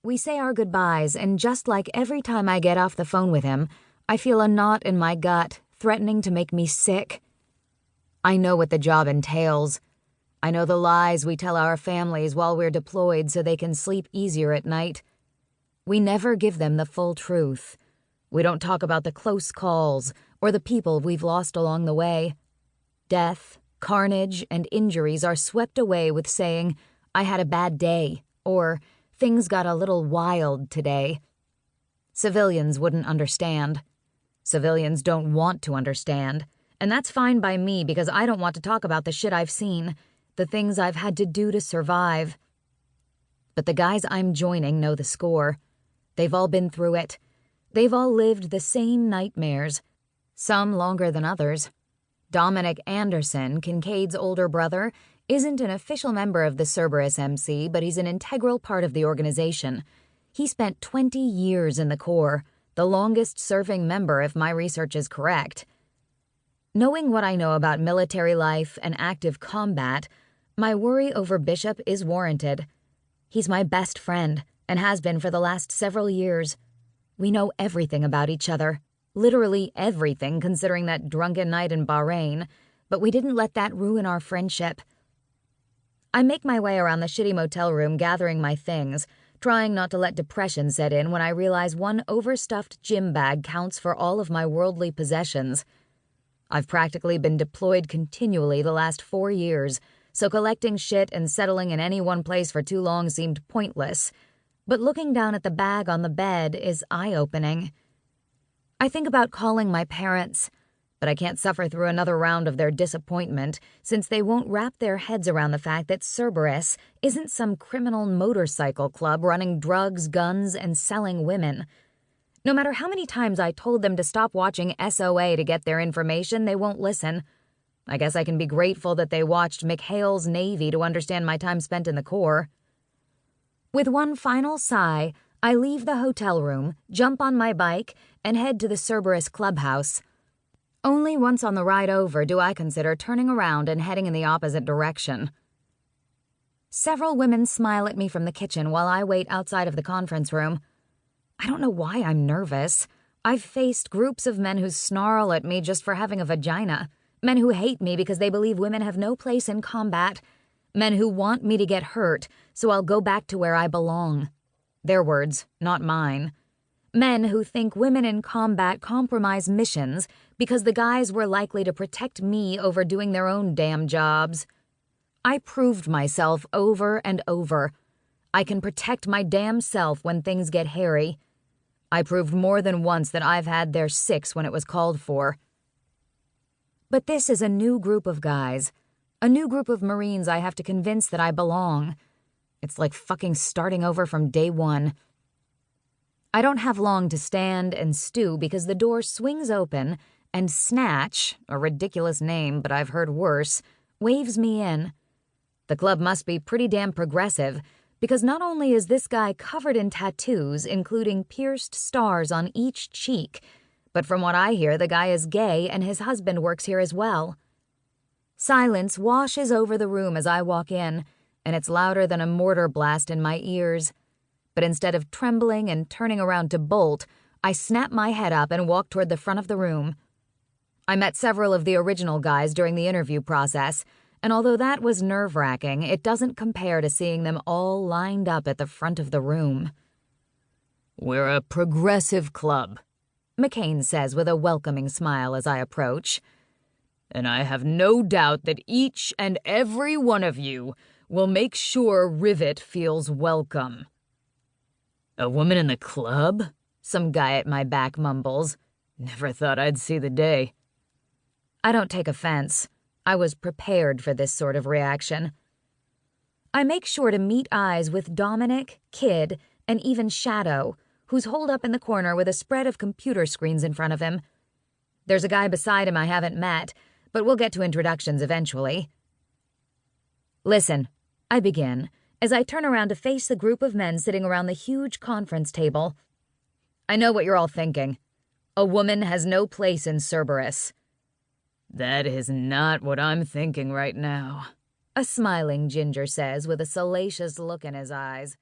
We say our goodbyes, and just like every time I get off the phone with him, I feel a knot in my gut, threatening to make me sick. I know what the job entails. I know the lies we tell our families while we're deployed so they can sleep easier at night. We never give them the full truth. We don't talk about the close calls or the people we've lost along the way. Death, carnage, and injuries are swept away with saying, "I had a bad day," or "Things got a little wild today." Civilians wouldn't understand. Civilians don't want to understand, and that's fine by me because I don't want to talk about the shit I've seen, the things I've had to do to survive. But the guys I'm joining know the score. They've all been through it. They've all lived the same nightmares, some longer than others. Dominic Anderson, Kincaid's older brother, isn't an official member of the Cerberus MC, but he's an integral part of the organization. He spent 20 years in the Corps, the longest-serving member if my research is correct. Knowing what I know about military life and active combat, my worry over Bishop is warranted. He's my best friend, and has been for the last several years. We know everything about each other, literally everything considering that drunken night in Bahrain, but we didn't let that ruin our friendship. I make my way around the shitty motel room gathering my things, trying not to let depression set in when I realize one overstuffed gym bag counts for all of my worldly possessions. I've practically been deployed continually the last 4 years, so collecting shit and settling in any one place for too long seemed pointless. But looking down at the bag on the bed is eye-opening. I think about calling my parents, but I can't suffer through another round of their disappointment since they won't wrap their heads around the fact that Cerberus isn't some criminal motorcycle club running drugs, guns, and selling women. No matter how many times I told them to stop watching SOA to get their information, they won't listen. I guess I can be grateful that they watched McHale's Navy to understand my time spent in the Corps. With one final sigh, I leave the hotel room, jump on my bike, and head to the Cerberus clubhouse. Only once on the ride over do I consider turning around and heading in the opposite direction. Several women smile at me from the kitchen while I wait outside of the conference room. I don't know why I'm nervous. I've faced groups of men who snarl at me just for having a vagina, men who hate me because they believe women have no place in combat, men who want me to get hurt so I'll go back to where I belong. Their words, not mine. Men who think women in combat compromise missions because the guys were likely to protect me over doing their own damn jobs. I proved myself over and over. I can protect my damn self when things get hairy. I proved more than once that I've had their six when it was called for. But this is a new group of guys, a new group of Marines I have to convince that I belong. It's like fucking starting over from day one. I don't have long to stand and stew because the door swings open and Snatch, a ridiculous name but I've heard worse, waves me in. The club must be pretty damn progressive because not only is this guy covered in tattoos, including pierced stars on each cheek, but from what I hear, the guy is gay and his husband works here as well. Silence washes over the room as I walk in, and it's louder than a mortar blast in my ears. But instead of trembling and turning around to bolt, I snap my head up and walk toward the front of the room. I met several of the original guys during the interview process, and although that was nerve-wracking, it doesn't compare to seeing them all lined up at the front of the room. "We're a progressive club," McCain says with a welcoming smile as I approach. "And I have no doubt that each and every one of you will make sure Rivet feels welcome." "A woman in the club?" some guy at my back mumbles. "Never thought I'd see the day." I don't take offense. I was prepared for this sort of reaction. I make sure to meet eyes with Dominic, Kid, and even Shadow, who's holed up in the corner with a spread of computer screens in front of him. There's a guy beside him I haven't met, but we'll get to introductions eventually. "Listen," I begin, as I turn around to face the group of men sitting around the huge conference table. "I know what you're all thinking. A woman has no place in Cerberus." "That is not what I'm thinking right now," a smiling ginger says with a salacious look in his eyes.